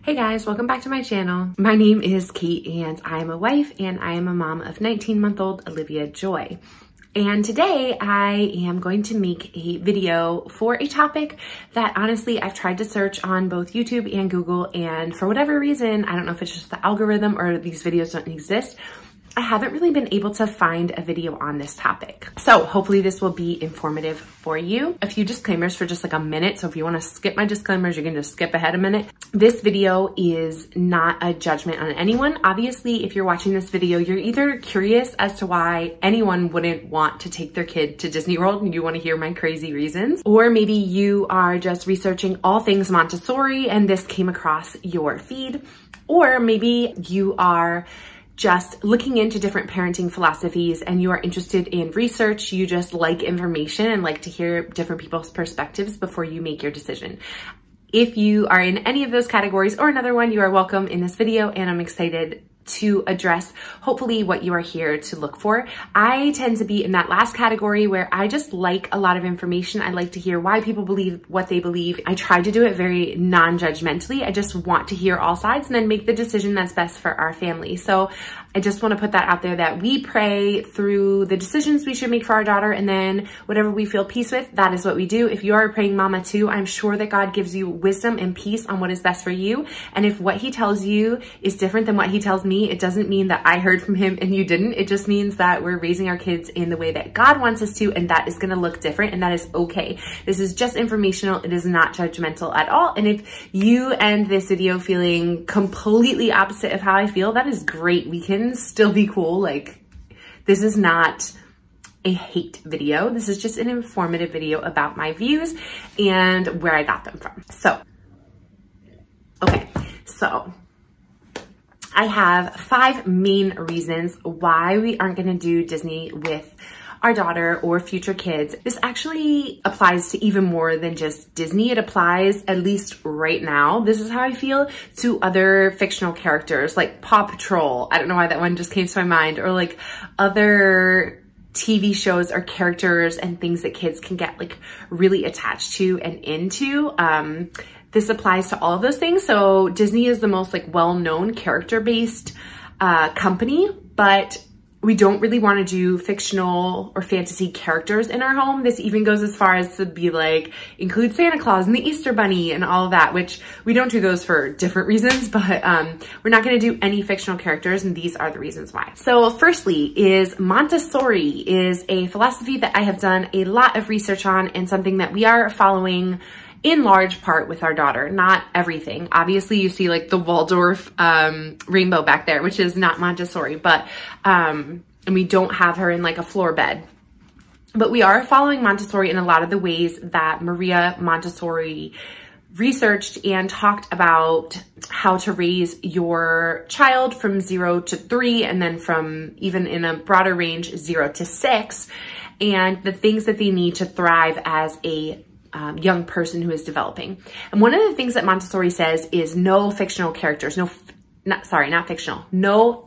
Hey guys, welcome back to my channel. My name is Kate and I am a wife and I am a mom of 19-month-old Olivia Joy. And today I am going to make a video for a topic that honestly I've tried to search on both YouTube and Google, and for whatever reason, I don't know if it's just the algorithm or these videos don't exist, I haven't really been able to find a video on this topic. So hopefully this will be informative for you. A few disclaimers for just like a minute. So if you want to skip my disclaimers, you can just skip ahead a minute. This video is not a judgment on anyone. Obviously, if you're watching this video, you're either curious as to why anyone wouldn't want to take their kid to Disney World and you want to hear my crazy reasons, or maybe you are just researching all things Montessori and this came across your feed, or maybe you are just looking into different parenting philosophies and you are interested in research. You just like information and like to hear different people's perspectives before you make your decision. If you are in any of those categories or another one, you are welcome in this video, and I'm excited to address hopefully what you are here to look for. I tend to be in that last category where I just like a lot of information. I like to hear why people believe what they believe. I try to do it very non-judgmentally. I just want to hear all sides and then make the decision that's best for our family. So I just want to put that out there that we pray through the decisions we should make for our daughter, and then whatever we feel peace with, that is what we do. If you are a praying mama too, I'm sure that God gives you wisdom and peace on what is best for you. And if what he tells you is different than what he tells me, it doesn't mean that I heard from him and you didn't. It just means that we're raising our kids in the way that God wants us to, and that is going to look different, and that is okay. This is just informational. It is not judgmental at all. And if you end this video feeling completely opposite of how I feel, that is great. We can still be cool. Like, this is not a hate video. This is just an informative video about my views and where I got them from. So, okay. So I have 5 main reasons why we aren't going to do Disney with our daughter or future kids. This actually applies to even more than just Disney. It applies, at least right now, this is how I feel, to other fictional characters like Paw Patrol. I don't know why that one just came to my mind, or like other TV shows or characters and things that kids can get like really attached to and into. This applies to all of those things. So Disney is the most like well-known character-based company, but we don't really want to do fictional or fantasy characters in our home. This even goes as far as to be like, include Santa Claus and the Easter Bunny and all of that, which we don't do those for different reasons, but we're not going to do any fictional characters, and these are the reasons why. So firstly is Montessori is a philosophy that I have done a lot of research on and something that we are following in large part with our daughter, not everything. Obviously you see like the Waldorf rainbow back there, which is not Montessori, but, and we don't have her in like a floor bed, but we are following Montessori in a lot of the ways that Maria Montessori researched and talked about how to raise your child from 0 to 3, and then from even in a broader range, 0 to 6, and the things that they need to thrive as a young person who is developing. And one of the things that Montessori says is no fictional characters, no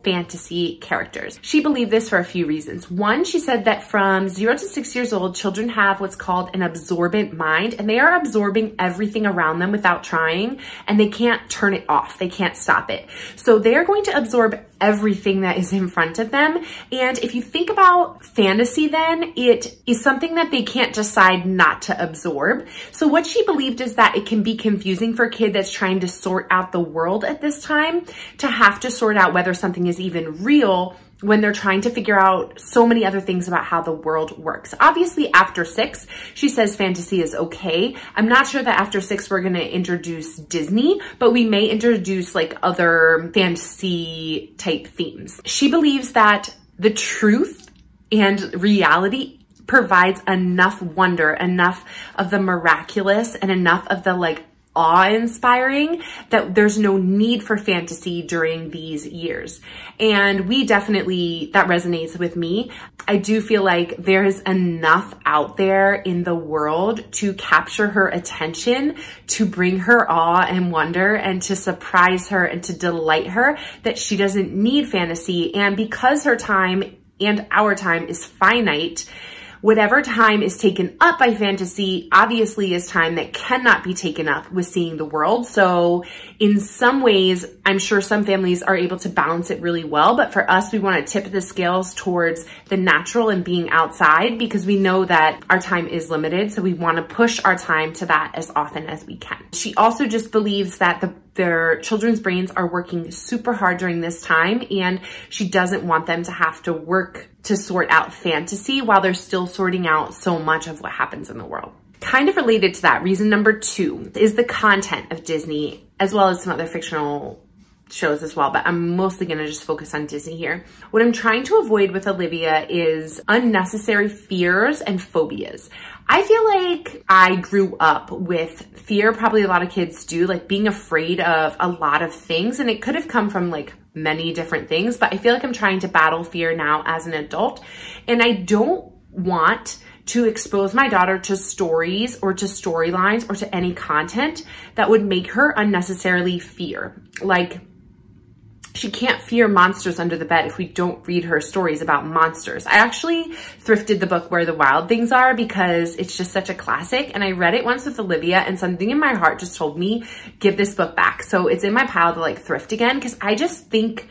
fantasy characters. She believed this for a few reasons. One, she said that from 0 to 6 years old, children have what's called an absorbent mind, and they are absorbing everything around them without trying, and they can't turn it off. They can't stop it. So they are going to absorb everything that is in front of them. And if you think about fantasy, then it is something that they can't decide not to absorb. So what she believed is that it can be confusing for a kid that's trying to sort out the world at this time to have to sort out whether something is even real when they're trying to figure out so many other things about how the world works. Obviously, after 6, she says fantasy is okay. I'm not sure that after 6 we're going to introduce Disney, but we may introduce like other fantasy type themes. She believes that the truth and reality provides enough wonder, enough of the miraculous, and enough of the like awe-inspiring that there's no need for fantasy during these years. And we definitely, that resonates with me. I do feel like there's enough out there in the world to capture her attention, to bring her awe and wonder, and to surprise her and to delight her, that she doesn't need fantasy. And because her time and our time is finite, Whatever time is taken up by fantasy obviously is time that cannot be taken up with seeing the world. So in some ways, I'm sure some families are able to balance it really well, but for us, we want to tip the scales towards the natural and being outside because we know that our time is limited. So we want to push our time to that as often as we can. She also just believes that their children's brains are working super hard during this time, and she doesn't want them to have to work to sort out fantasy while they're still sorting out so much of what happens in the world. Kind of related to that, reason number 2 is the content of Disney, as well as some other fictional shows as well, but I'm mostly going to just focus on Disney here. What I'm trying to avoid with Olivia is unnecessary fears and phobias. I feel like I grew up with fear, probably a lot of kids do, like being afraid of a lot of things, and it could have come from like many different things, but I feel like I'm trying to battle fear now as an adult, and I don't want to expose my daughter to stories or to storylines or to any content that would make her unnecessarily fear. Like, she can't fear monsters under the bed if we don't read her stories about monsters. I actually thrifted the book Where the Wild Things Are because it's just such a classic, and I read it once with Olivia and something in my heart just told me, give this book back. So it's in my pile to like thrift again because I just think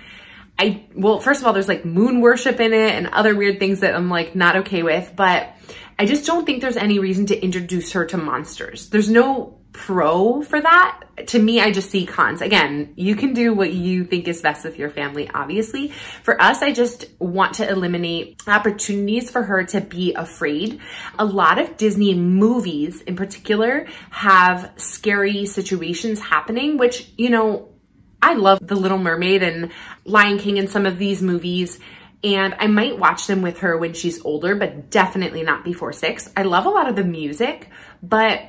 well, first of all, there's like moon worship in it and other weird things that I'm like not okay with, but I just don't think there's any reason to introduce her to monsters. There's no pro for that. To me, I just see cons. Again, you can do what you think is best with your family, obviously. For us, I just want to eliminate opportunities for her to be afraid. A lot of Disney movies in particular have scary situations happening, which, you know, I love The Little Mermaid and Lion King and some of these movies, and I might watch them with her when she's older, but definitely not before 6. I love a lot of the music, but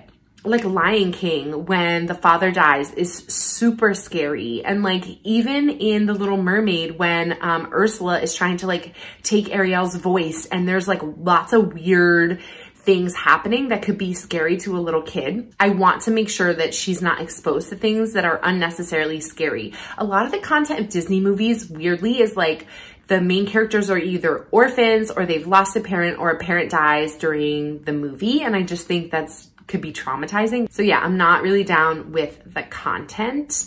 like Lion King, when the father dies, is super scary. And like even in The Little Mermaid, when Ursula is trying to like take Ariel's voice, and there's like lots of weird things happening that could be scary to a little kid, I want to make sure that she's not exposed to things that are unnecessarily scary. A lot of the content of Disney movies, weirdly, is like the main characters are either orphans or they've lost a parent or a parent dies during the movie. And I just think that's could be traumatizing. So yeah, I'm not really down with the content,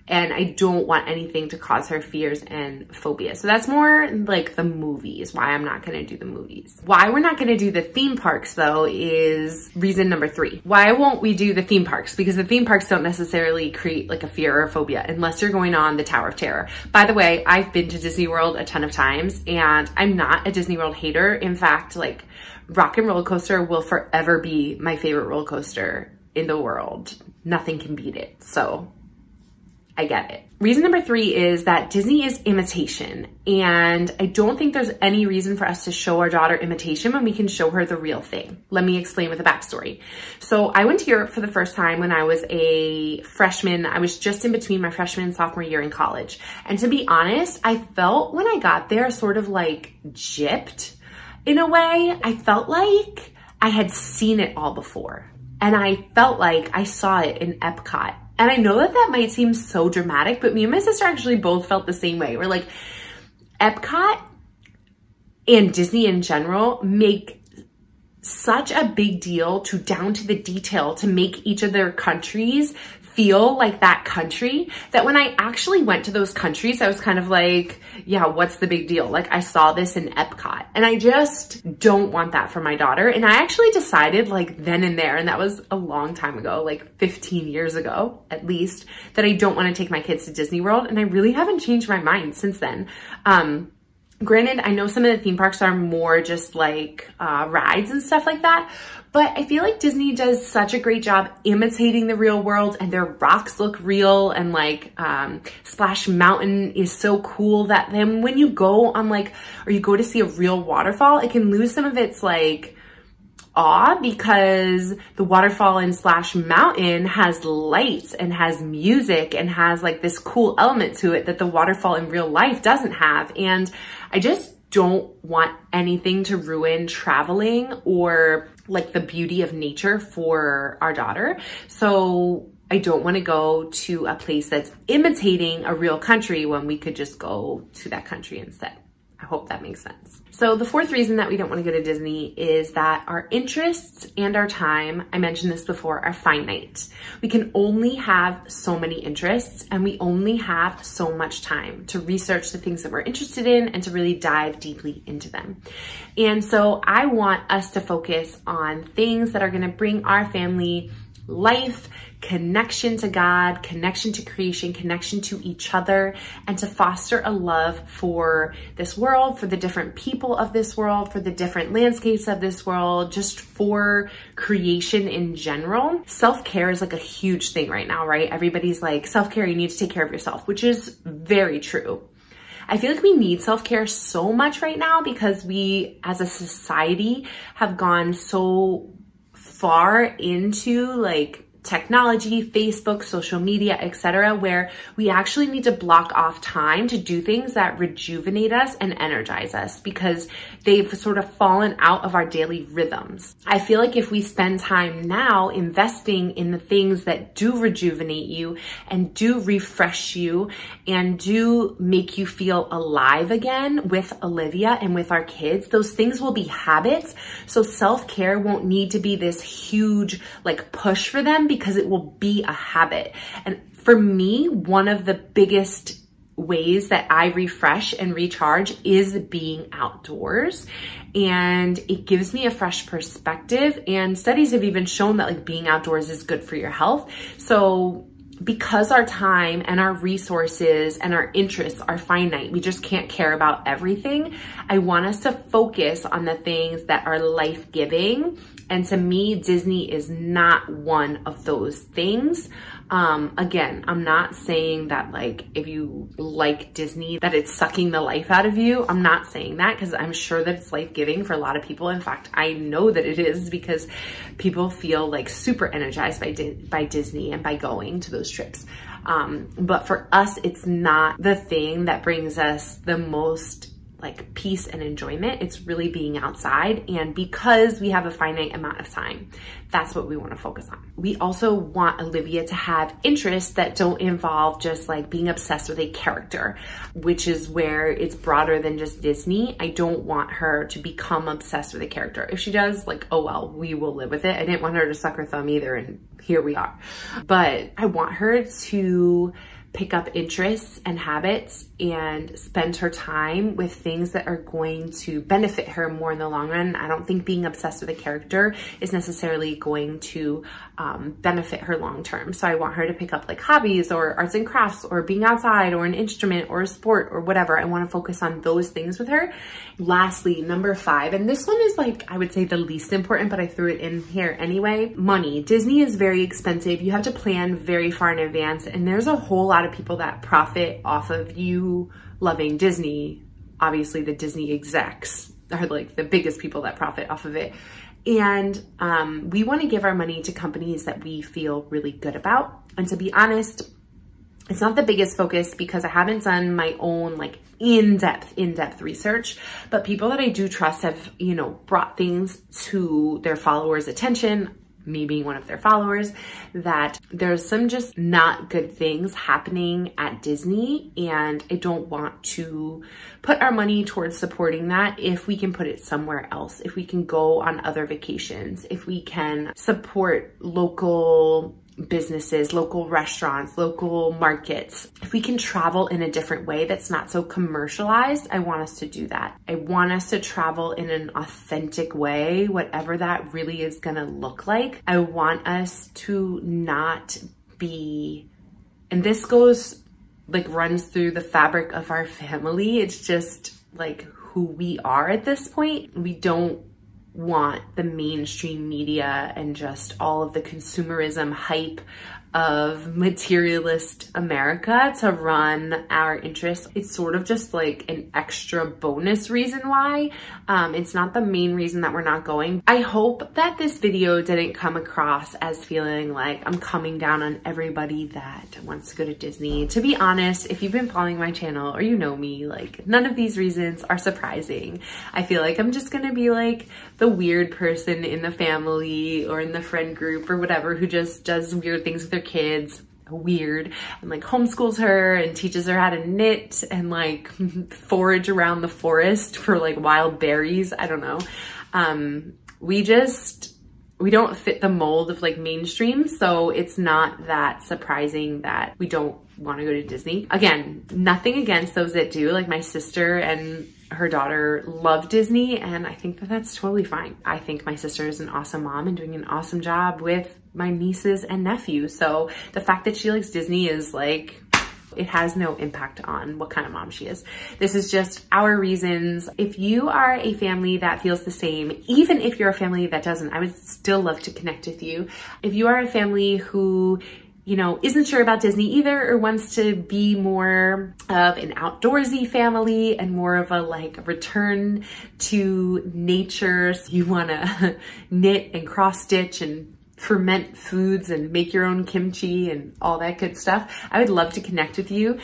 and I don't want anything to cause her fears and phobias. So that's more like the movies, why I'm not gonna do the movies. Why we're not gonna do the theme parks though is reason number 3. Why won't we do the theme parks? Because the theme parks don't necessarily create like a fear or a phobia unless you're going on the Tower of Terror. By the way, I've been to Disney World a ton of times and I'm not a Disney World hater. In fact, like Rock and Roller Coaster will forever be my favorite roller coaster in the world. Nothing can beat it. So I get it. Reason number 3 is that Disney is imitation, and I don't think there's any reason for us to show our daughter imitation when we can show her the real thing. Let me explain with a backstory. So I went to Europe for the first time when I was a freshman. I was just in between my freshman and sophomore year in college. And to be honest, I felt when I got there sort of like gypped in a way. I felt like I had seen it all before, and I felt like I saw it in Epcot. And I know that that might seem so dramatic, but me and my sister actually both felt the same way. We're like, Epcot and Disney in general make such a big deal to down to the detail to make each of their countries feel like that country, that when I actually went to those countries, I was kind of like, yeah, what's the big deal? Like I saw this in Epcot, and I just don't want that for my daughter. And I actually decided like then and there, and that was a long time ago, like 15 years ago at least, that I don't want to take my kids to Disney World. And I really haven't changed my mind since then. Granted, I know some of the theme parks are more just like rides and stuff like that, but I feel like Disney does such a great job imitating the real world, and their rocks look real, and like Splash Mountain is so cool that then when you go on like, or you go to see a real waterfall, it can lose some of its like awe, because the waterfall in Splash Mountain has lights and has music and has like this cool element to it that the waterfall in real life doesn't have. And I just don't want anything to ruin traveling or like the beauty of nature for our daughter. So I don't want to go to a place that's imitating a real country when we could just go to that country instead. I hope that makes sense. So the fourth reason that we don't want to go to Disney is that our interests and our time, I mentioned this before, are finite. We can only have so many interests and we only have so much time to research the things that we're interested in and to really dive deeply into them. And so I want us to focus on things that are going to bring our family life, connection to God, connection to creation, connection to each other, and to foster a love for this world, for the different people of this world, for the different landscapes of this world, just for creation in general. Self-care is like a huge thing right now, right? Everybody's like, self-care, you need to take care of yourself, which is very true. I feel like we need self-care so much right now because we as a society have gone so far into like technology, Facebook, social media, etc., where we actually need to block off time to do things that rejuvenate us and energize us because they've sort of fallen out of our daily rhythms. I feel like if we spend time now investing in the things that do rejuvenate you and do refresh you and do make you feel alive again with Olivia and with our kids, those things will be habits. So self-care won't need to be this huge like push for them because it will be a habit. And for me, one of the biggest ways that I refresh and recharge is being outdoors. And it gives me a fresh perspective. And studies have even shown that like being outdoors is good for your health. So because our time and our resources and our interests are finite, we just can't care about everything. I want us to focus on the things that are life-giving. And to me, Disney is not one of those things. Again, I'm not saying that like, if you like Disney, that it's sucking the life out of you. I'm not saying that because I'm sure that it's life-giving for a lot of people. In fact, I know that it is because people feel like super energized by Disney and by going to those trips. But for us, it's not the thing that brings us the most like peace and enjoyment. It's really being outside. And because we have a finite amount of time, that's what we want to focus on. We also want Olivia to have interests that don't involve just like being obsessed with a character, which is where it's broader than just Disney. I don't want her to become obsessed with a character. If she does, like, oh well, we will live with it. I didn't want her to suck her thumb either, and here we are. But I want her to pick up interests and habits and spend her time with things that are going to benefit her more in the long run. I don't think being obsessed with a character is necessarily going to benefit her long term. So I want her to pick up like hobbies or arts and crafts or being outside or an instrument or a sport or whatever. I want to focus on those things with her. Lastly, number 5, and this one is like, I would say the least important, but I threw it in here anyway. Money. Disney is very expensive. You have to plan very far in advance, and there's a whole lot of people that profit off of you loving Disney. Obviously, the Disney execs are like the biggest people that profit off of it. And we want to give our money to companies that we feel really good about. And to be honest, it's not the biggest focus because I haven't done my own like in-depth research, but people that I do trust have, you know, brought things to their followers' attention, me being one of their followers, that there's some just not good things happening at Disney. And I don't want to put our money towards supporting that if we can put it somewhere else, if we can go on other vacations, if we can support local businesses, local restaurants, local markets. If we can travel in a different way that's not so commercialized, I want us to do that. I want us to travel in an authentic way, whatever that really is gonna look like. I want us to not be, and this goes like runs through the fabric of our family. It's just like who we are at this point. We don't want the mainstream media and just all of the consumerism hype of materialist America to run our interests. It's sort of just like an extra bonus reason why. It's not the main reason that we're not going. I hope that this video didn't come across as feeling like I'm coming down on everybody that wants to go to Disney. To be honest, if you've been following my channel or you know me, like none of these reasons are surprising. I feel like I'm just gonna be like the weird person in the family or in the friend group or whatever who just does weird things with their kids. weird and like homeschools her and teaches her how to knit and like forage around the forest for like wild berries. I don't know. We don't fit the mold of like mainstream, so it's not that surprising that we don't want to go to Disney. Again, nothing against those that do. Like my sister and her daughter love Disney, and I think that that's totally fine. I think my sister is an awesome mom and doing an awesome job with my nieces and nephews. So the fact that she likes Disney is like, it has no impact on what kind of mom she is. This is just our reasons. If you are a family that feels the same, even if you're a family that doesn't, I would still love to connect with you. If you are a family who, you know, isn't sure about Disney either, or wants to be more of an outdoorsy family and more of a like return to nature, so you wanna knit and cross stitch and ferment foods and make your own kimchi and all that good stuff, I would love to connect with you.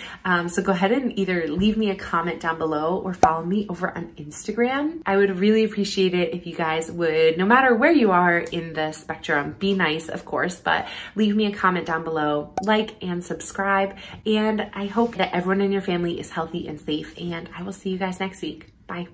So go ahead and either leave me a comment down below or follow me over on Instagram. I would really appreciate it if you guys would, no matter where you are in the spectrum, be nice, of course, but leave me a comment down below, like and subscribe. And I hope that everyone in your family is healthy and safe, and I will see you guys next week. Bye.